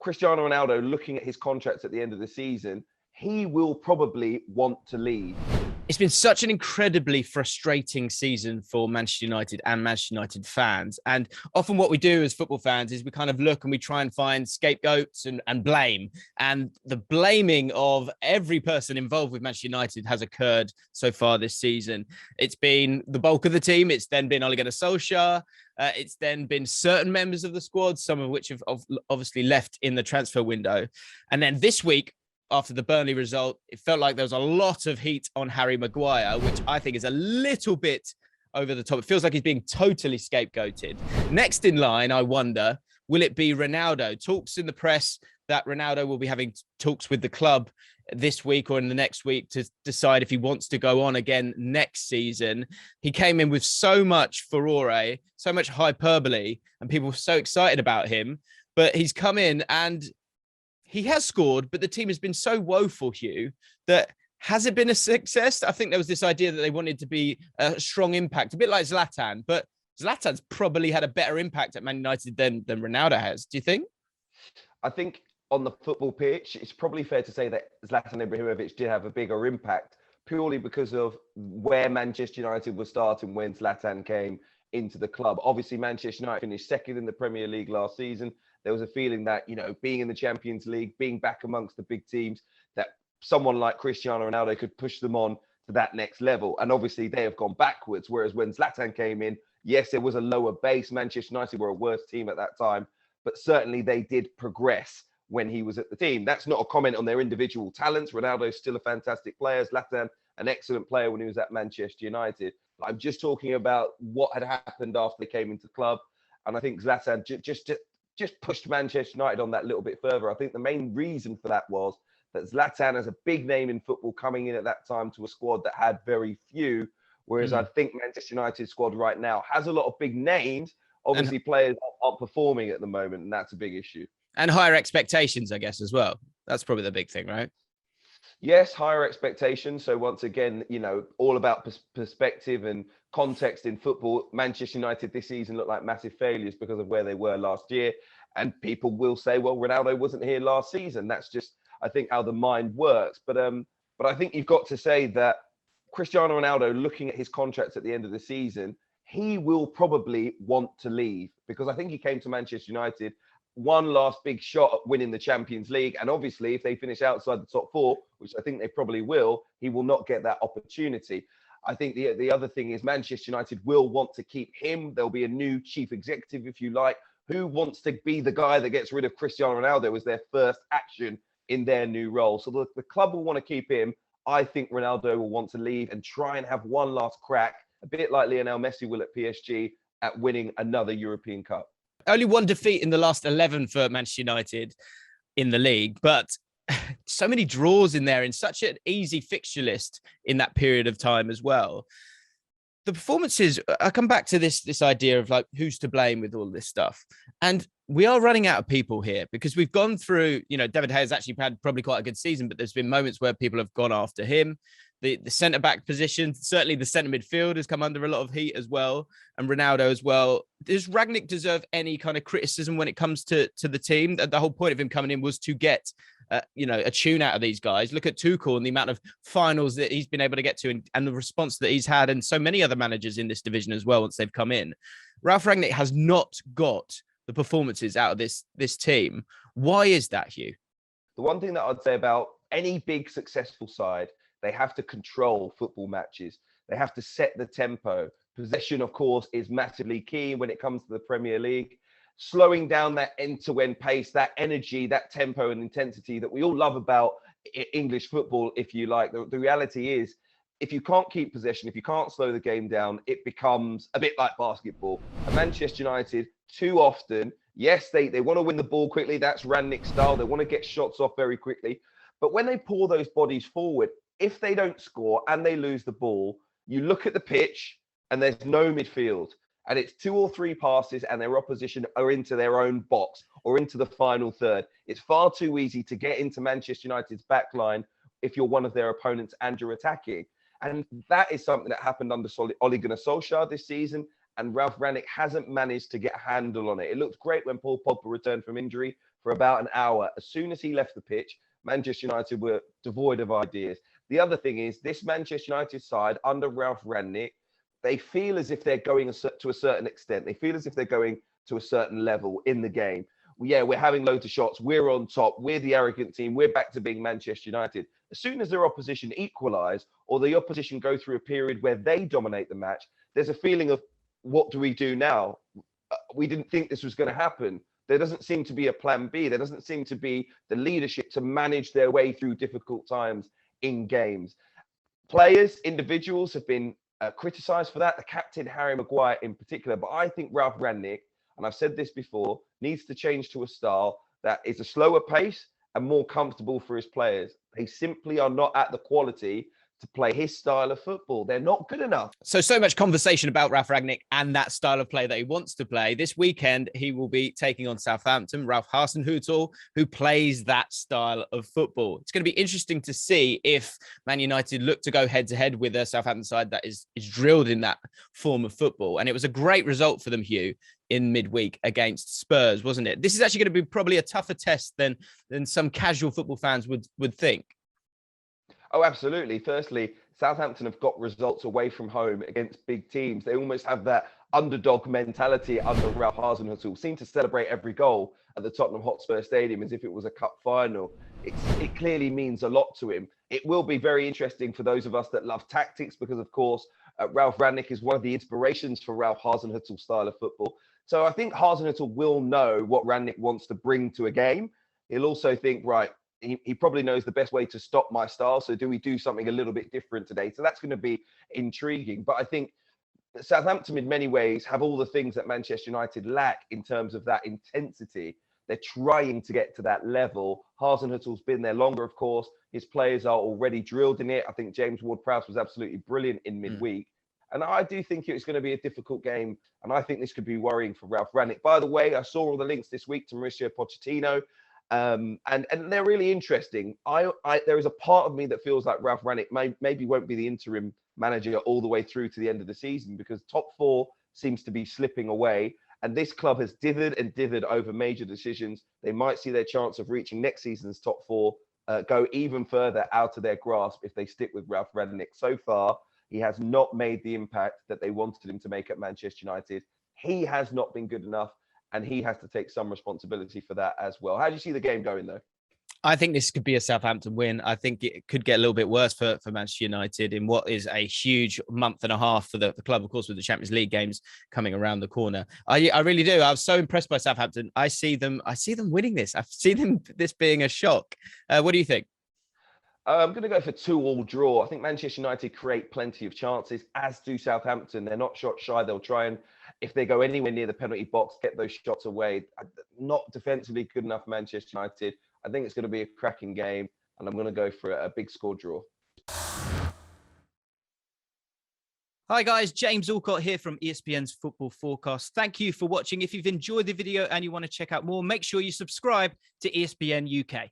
Cristiano Ronaldo, looking at his contracts at the end of the season, he will probably want to leave. It's been such an incredibly frustrating season for Manchester United and Manchester United fans. And often what we do as football fans is we kind of look and we try and find scapegoats and blame. And the blaming of every person involved with Manchester United has occurred so far this season. It's been the bulk of the team. It's then been Ole Gunnar Solskjaer. It's then been certain members of the squad, some of which have obviously left in the transfer window. And then this week, after the Burnley result, it felt like there was a lot of heat on Harry Maguire, which I think is a little bit over the top. It feels like he's being totally scapegoated. Next in line, I wonder, will it be Ronaldo? Talks in the press that Ronaldo will be having talks with the club this week or in the next week to decide if he wants to go on again next season. He came in with so much furore, so much hyperbole, and people were so excited about him. But he's come in and he has scored, but the team has been so woeful, Hugh, that has it been a success? I think there was this idea that they wanted to be a strong impact, a bit like Zlatan, but Zlatan's probably had a better impact at Man United than Ronaldo has. Do you think? I think on the football pitch, it's probably fair to say that Zlatan Ibrahimovic did have a bigger impact purely because of where Manchester United was starting when Zlatan came into the club. Obviously, Manchester United finished second in the Premier League last season. There was a feeling that, being in the Champions League, being back amongst the big teams, that someone like Cristiano Ronaldo could push them on to that next level. And obviously they have gone backwards. Whereas when Zlatan came in, yes, there was a lower base. Manchester United were a worse team at that time, but certainly they did progress when he was at the team. That's not a comment on their individual talents. Ronaldo is still a fantastic player. Zlatan, an excellent player when he was at Manchester United. I'm just talking about what had happened after they came into the club. And I think Zlatan just pushed Manchester United on that little bit further. I think the main reason for that was that Zlatan is a big name in football coming in at that time to a squad that had very few, whereas I think Manchester United's squad right now has a lot of big names. Obviously, players aren't performing at the moment, and that's a big issue. And higher expectations, I guess, as well. That's probably the big thing, right? Yes, higher expectations. So once again, all about perspective and context in football. Manchester United this season look like massive failures because of where they were last year. And people will say, well, Ronaldo wasn't here last season. That's just, I think, how the mind works. But I think you've got to say that Cristiano Ronaldo, looking at his contracts at the end of the season, he will probably want to leave, because I think he came to Manchester United one last big shot at winning the Champions League. And obviously, if they finish outside the top four, which I think they probably will, he will not get that opportunity. I think the other thing is Manchester United will want to keep him. There'll be a new chief executive, if you like, who wants to be the guy that gets rid of Cristiano Ronaldo as their first action in their new role. So the club will want to keep him. I think Ronaldo will want to leave and try and have one last crack, a bit like Lionel Messi will at PSG, at winning another European Cup. Only one defeat in the last 11 for Manchester United in the league, but so many draws in there in such an easy fixture list in that period of time as well. The performances, I come back to this idea of like, who's to blame with all this stuff. And we are running out of people here, because we've gone through, David Hayes actually had probably quite a good season, but there's been moments where people have gone after him. The centre-back position, certainly the centre midfield has come under a lot of heat as well, and Ronaldo as well. Does Rangnick deserve any kind of criticism when it comes to the team? The whole point of him coming in was to get, a tune out of these guys. Look at Tuchel and the amount of finals that he's been able to get to, and the response that he's had, and so many other managers in this division as well once they've come in. Ralf Rangnick has not got the performances out of this team. Why is that, Hugh? The one thing that I'd say about any big successful side, they have to control football matches. They have to set the tempo. Possession, of course, is massively key when it comes to the Premier League. Slowing down that end-to-end pace, that energy, that tempo and intensity that we all love about English football, if you like. The reality is, if you can't keep possession, if you can't slow the game down, it becomes a bit like basketball. And Manchester United, too often, yes, they want to win the ball quickly. That's Rangnick's style. They want to get shots off very quickly. But when they pour those bodies forward, if they don't score and they lose the ball, you look at the pitch and there's no midfield. And it's 2 or 3 passes and their opposition are into their own box or into the final third. It's far too easy to get into Manchester United's back line if you're one of their opponents and you're attacking. And that is something that happened under Ole Gunnar Solskjaer this season. And Ralf Rangnick hasn't managed to get a handle on it. It looked great when Paul Pogba returned from injury, for about an hour. As soon as he left the pitch, Manchester United were devoid of ideas. The other thing is this Manchester United side under Ralf Rangnick, they feel as if they're going to a certain extent. They feel as if they're going to a certain level in the game. Yeah, we're having loads of shots. We're on top. We're the arrogant team. We're back to being Manchester United. As soon as their opposition equalise or the opposition go through a period where they dominate the match, there's a feeling of, what do we do now? We didn't think this was going to happen. There doesn't seem to be a plan B. There doesn't seem to be the leadership to manage their way through difficult times in games. Players, individuals have been criticised for that. The captain, Harry Maguire in particular. But I think Ralf Rangnick, and I've said this before, needs to change to a style that is a slower pace and more comfortable for his players. They simply are not at the quality to play his style of football. They're not good enough. So much conversation about Ralf Rangnick and that style of play that he wants to play. This weekend, he will be taking on Southampton, Ralf Hasenhüttl, who plays that style of football. It's going to be interesting to see if Man United look to go head-to-head with a Southampton side that is drilled in that form of football. And it was a great result for them, Hugh, in midweek against Spurs, wasn't it? This is actually going to be probably a tougher test than some casual football fans would think. Oh, absolutely. Firstly, Southampton have got results away from home against big teams. They almost have that underdog mentality under Ralf Hasenhüttl. Seem to celebrate every goal at the Tottenham Hotspur Stadium as if it was a cup final. It clearly means a lot to him. It will be very interesting for those of us that love tactics because, of course, Ralf Rangnick is one of the inspirations for Ralf Hasenhüttl's style of football. So I think Hasenhüttl will know what Rangnick wants to bring to a game. He'll also think, right, he probably knows the best way to stop my style. So do we do something a little bit different today? So that's going to be intriguing. But I think Southampton, in many ways, have all the things that Manchester United lack in terms of that intensity. They're trying to get to that level. Hasenhüttl's been there longer, of course. His players are already drilled in it. I think James Ward-Prowse was absolutely brilliant in midweek. And I do think it's going to be a difficult game. And I think this could be worrying for Ralf Rangnick. By the way, I saw all the links this week to Mauricio Pochettino. And they're really interesting. There is a part of me that feels like Ralf Rangnick maybe won't be the interim manager all the way through to the end of the season because top four seems to be slipping away. And this club has dithered and dithered over major decisions. They might see their chance of reaching next season's top four go even further out of their grasp if they stick with Ralf Rangnick. So far, he has not made the impact that they wanted him to make at Manchester United. He has not been good enough. And he has to take some responsibility for that as well. How do you see the game going, though? I think this could be a Southampton win. I think it could get a little bit worse for Manchester United in what is a huge month and a half for the club, of course, with the Champions League games coming around the corner. I really do. I was so impressed by Southampton. I see them winning this. I see this being a shock. What do you think? I'm going to go for 2-2 draw. I think Manchester United create plenty of chances, as do Southampton. They're not shot shy. They'll try and, if they go anywhere near the penalty box, get those shots away. Not defensively good enough, Manchester United. I think it's going to be a cracking game, and I'm going to go for a big score draw. Hi guys, James Alcott here from ESPN's Football Forecast. Thank you for watching. If you've enjoyed the video and you want to check out more, make sure you subscribe to ESPN UK.